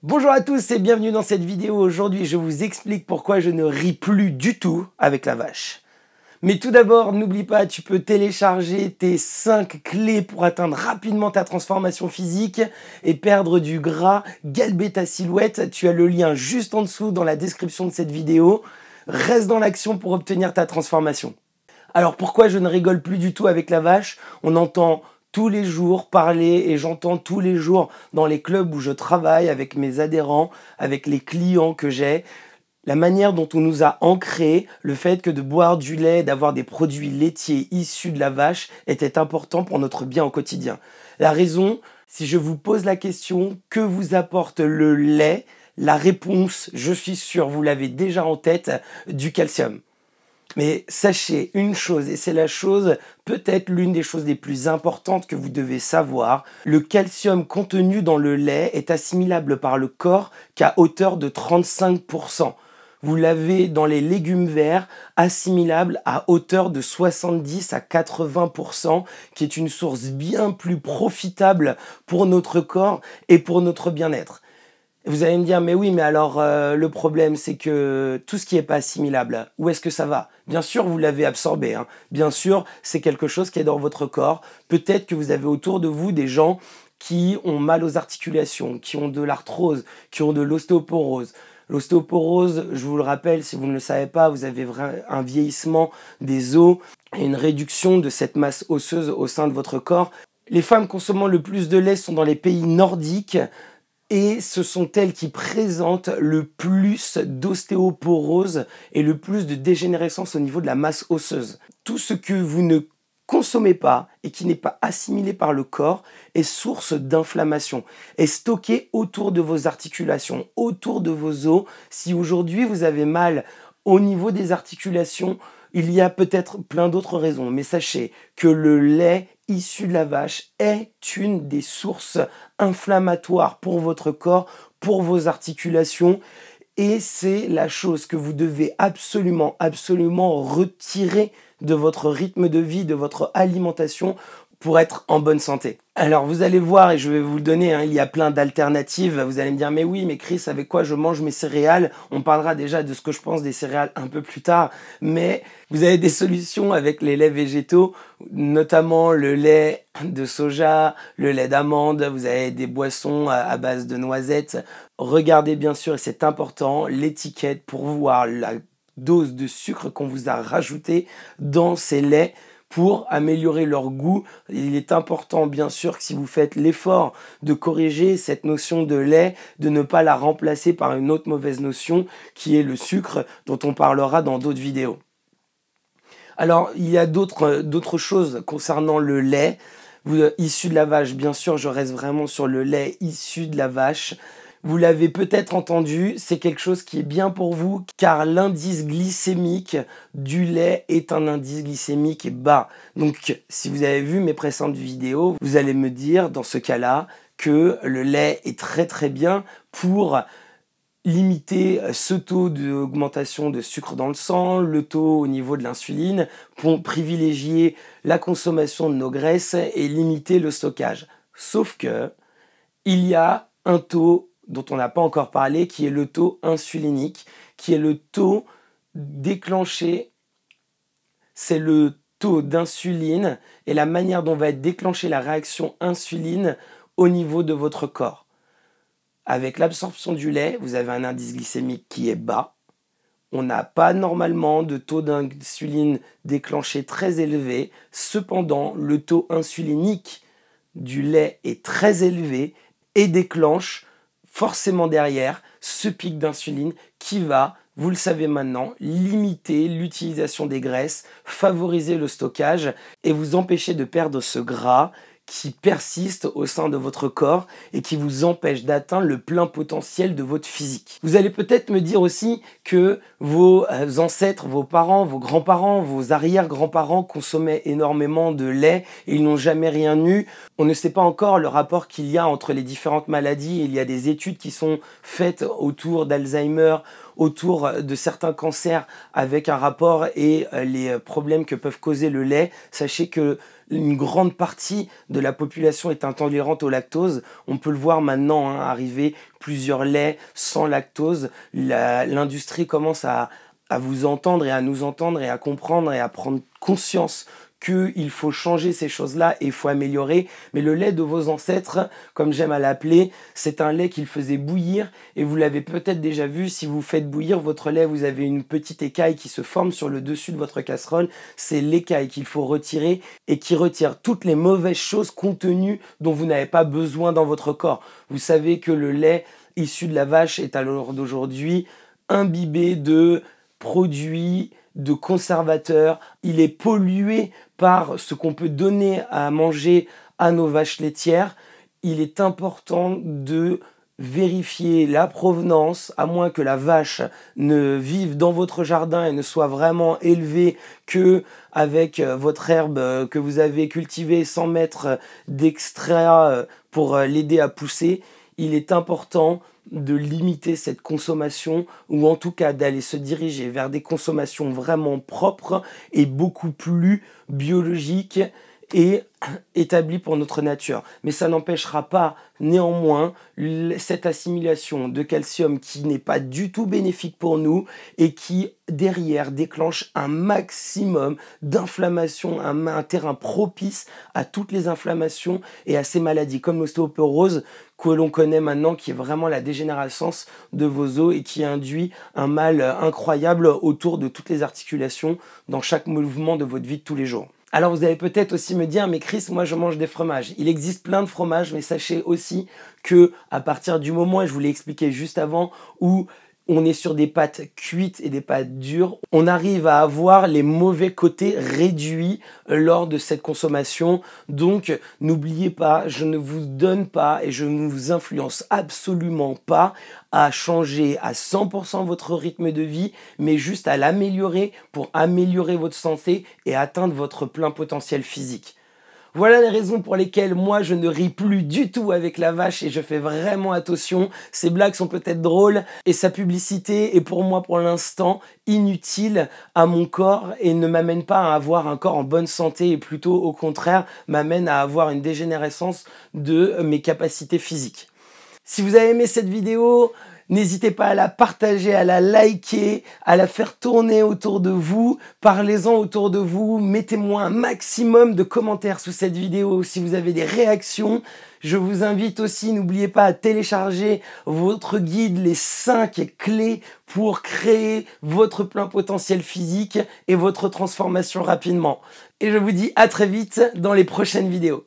Bonjour à tous et bienvenue dans cette vidéo. Aujourd'hui, je vous explique pourquoi je ne ris plus du tout avec la vache. Mais tout d'abord, n'oublie pas, tu peux télécharger tes 5 clés pour atteindre rapidement ta transformation physique et perdre du gras, galber ta silhouette. Tu as le lien juste en dessous dans la description de cette vidéo. Reste dans l'action pour obtenir ta transformation. Alors pourquoi je ne rigole plus du tout avec la vache? On entend tous les jours parler et j'entends tous les jours dans les clubs où je travaille avec mes adhérents, avec les clients que j'ai, la manière dont on nous a ancré le fait que de boire du lait, d'avoir des produits laitiers issus de la vache était important pour notre bien au quotidien. La raison, si je vous pose la question, que vous apporte le lait? La réponse, je suis sûr, vous l'avez déjà en tête, du calcium. Mais sachez une chose, et c'est la chose, peut-être l'une des choses les plus importantes que vous devez savoir, le calcium contenu dans le lait est assimilable par le corps qu'à hauteur de 35%. Vous l'avez dans les légumes verts, assimilable à hauteur de 70 à 80%, qui est une source bien plus profitable pour notre corps et pour notre bien-être. Vous allez me dire, mais oui, mais alors le problème, c'est que tout ce qui n'est pas assimilable, où est-ce que ça va? Bien sûr, vous l'avez absorbé. Bien sûr, c'est quelque chose qui est dans votre corps. Peut-être que vous avez autour de vous des gens qui ont mal aux articulations, qui ont de l'arthrose, qui ont de l'ostéoporose. L'ostéoporose, je vous le rappelle, si vous ne le savez pas, vous avez un vieillissement des os et une réduction de cette masse osseuse au sein de votre corps. Les femmes consommant le plus de lait sont dans les pays nordiques. Et ce sont elles qui présentent le plus d'ostéoporose et le plus de dégénérescence au niveau de la masse osseuse. Tout ce que vous ne consommez pas et qui n'est pas assimilé par le corps est source d'inflammation, est stocké autour de vos articulations, autour de vos os. Si aujourd'hui vous avez mal au niveau des articulations, il y a peut-être plein d'autres raisons, mais sachez que le lait issu de la vache est une des sources inflammatoires pour votre corps, pour vos articulations, et c'est la chose que vous devez absolument retirer de votre rythme de vie, de votre alimentation pour être en bonne santé. Alors vous allez voir, et je vais vous le donner, il y a plein d'alternatives. Vous allez me dire, mais oui, mais Chris, avec quoi je mange mes céréales? On parlera déjà de ce que je pense des céréales un peu plus tard, mais vous avez des solutions avec les laits végétaux, notamment le lait de soja, le lait d'amande, vous avez des boissons à base de noisettes. Regardez bien sûr, et c'est important, l'étiquette pour voir la dose de sucre qu'on vous a rajouté dans ces laits, pour améliorer leur goût. Il est important, bien sûr, que si vous faites l'effort de corriger cette notion de lait, de ne pas la remplacer par une autre mauvaise notion, qui est le sucre, dont on parlera dans d'autres vidéos. Alors, il y a d'autres choses concernant le lait. Issu de la vache, bien sûr, je reste vraiment sur le lait issu de la vache. Vous l'avez peut-être entendu, c'est quelque chose qui est bien pour vous car l'indice glycémique du lait est un indice glycémique bas. Donc si vous avez vu mes précédentes vidéos, vous allez me dire dans ce cas-là que le lait est très bien pour limiter ce taux d'augmentation de sucre dans le sang, le taux au niveau de l'insuline, pour privilégier la consommation de nos graisses et limiter le stockage. Sauf que il y a un taux dont on n'a pas encore parlé, qui est le taux insulinique, qui est le taux déclenché, c'est le taux d'insuline et la manière dont va être déclenchée la réaction insuline au niveau de votre corps. Avec l'absorption du lait, vous avez un indice glycémique qui est bas. On n'a pas normalement de taux d'insuline déclenché très élevé. Cependant, le taux insulinique du lait est très élevé et déclenche forcément derrière ce pic d'insuline qui va, vous le savez maintenant, limiter l'utilisation des graisses, favoriser le stockage et vous empêcher de perdre ce gras qui persiste au sein de votre corps et qui vous empêche d'atteindre le plein potentiel de votre physique. Vous allez peut-être me dire aussi que vos ancêtres, vos parents, vos grands-parents, vos arrière-grands-parents consommaient énormément de lait et ils n'ont jamais rien eu. On ne sait pas encore le rapport qu'il y a entre les différentes maladies. Il y a des études qui sont faites autour d'Alzheimer, autour de certains cancers avec un rapport et les problèmes que peuvent causer le lait. Sachez que une grande partie de la population est intolérante au lactose. On peut le voir maintenant arriver plusieurs laits sans lactose. L'industrie commence à vous entendre et à nous entendre et à comprendre et à prendre conscience qu'il faut changer ces choses-là et il faut améliorer. Mais le lait de vos ancêtres, comme j'aime à l'appeler, c'est un lait qu'ils faisaient bouillir. Et vous l'avez peut-être déjà vu, si vous faites bouillir votre lait, vous avez une petite écaille qui se forme sur le dessus de votre casserole. C'est l'écaille qu'il faut retirer et qui retire toutes les mauvaises choses contenues dont vous n'avez pas besoin dans votre corps. Vous savez que le lait issu de la vache est à l'heure d'aujourd'hui imbibé de produits, de conservateurs, il est pollué par ce qu'on peut donner à manger à nos vaches laitières. Il est important de vérifier la provenance, à moins que la vache ne vive dans votre jardin et ne soit vraiment élevée que avec votre herbe que vous avez cultivée sans mettre d'extrait pour l'aider à pousser. Il est important de limiter cette consommation ou en tout cas d'aller se diriger vers des consommations vraiment propres et beaucoup plus biologiques et établies pour notre nature. Mais ça n'empêchera pas néanmoins cette assimilation de calcium qui n'est pas du tout bénéfique pour nous et qui derrière déclenche un maximum d'inflammation, un terrain propice à toutes les inflammations et à ces maladies comme l'ostéoporose que l'on connaît maintenant, qui est vraiment la dégénérescence de vos os et qui induit un mal incroyable autour de toutes les articulations dans chaque mouvement de votre vie de tous les jours. Alors vous allez peut-être aussi me dire, mais Chris, moi je mange des fromages. Il existe plein de fromages, mais sachez aussi que à partir du moment, et je vous l'ai expliqué juste avant, où on est sur des pâtes cuites et des pâtes dures, on arrive à avoir les mauvais côtés réduits lors de cette consommation. Donc n'oubliez pas, je ne vous donne pas et je ne vous influence absolument pas à changer à 100% votre rythme de vie, mais juste à l'améliorer pour améliorer votre santé et atteindre votre plein potentiel physique. Voilà les raisons pour lesquelles moi je ne ris plus du tout avec la vache et je fais vraiment attention. Ces blagues sont peut-être drôles et sa publicité est pour moi pour l'instant inutile à mon corps et ne m'amène pas à avoir un corps en bonne santé et plutôt au contraire m'amène à avoir une dégénérescence de mes capacités physiques. Si vous avez aimé cette vidéo, n'hésitez pas à la partager, à la liker, à la faire tourner autour de vous. Parlez-en autour de vous. Mettez-moi un maximum de commentaires sous cette vidéo si vous avez des réactions. Je vous invite aussi, n'oubliez pas à télécharger votre guide, les 5 clés pour créer votre plein potentiel physique et votre transformation rapidement. Et je vous dis à très vite dans les prochaines vidéos.